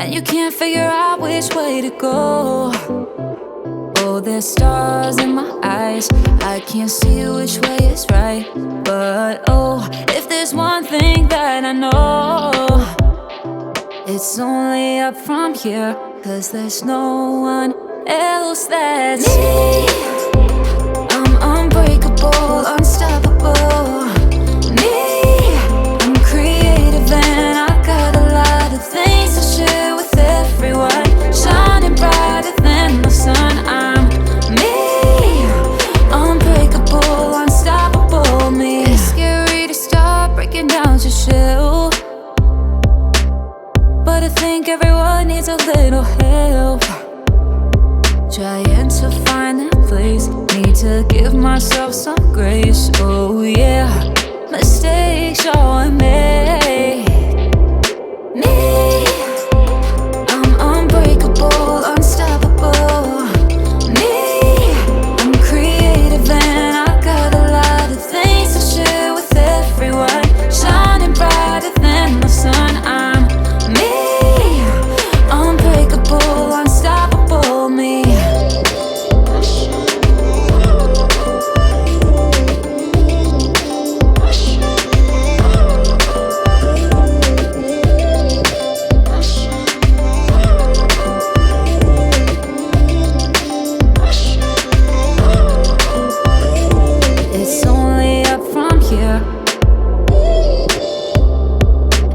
and you can't figure out which way to go. Oh, there's stars in my eyes, I can't see which way is right. But oh, if there's one thing that I know, it's only up from here, 'cause there's no one else that's me. I'm unbreakable, unstoppable. Me, I'm creative and I got a lot of things to share with everyone. Shining brighter than the sun. I'm me, unbreakable, unstoppable. Me. It's scary to start breaking down to shell, but I think everyone needs a little help. Trying to find that place, need to give myself some grace. Oh yeah, mistakes all I make. Me, I'm unbreakable, unstoppable. Me, I'm creative and I got a lot of things to share with everyone. Shining brighter than the sun. I'm me, unbreakable, unstoppable. Me. It's only up from here.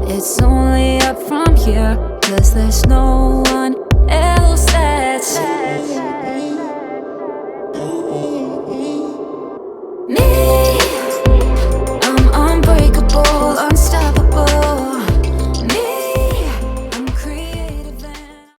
It's only up from here, 'cause there's no one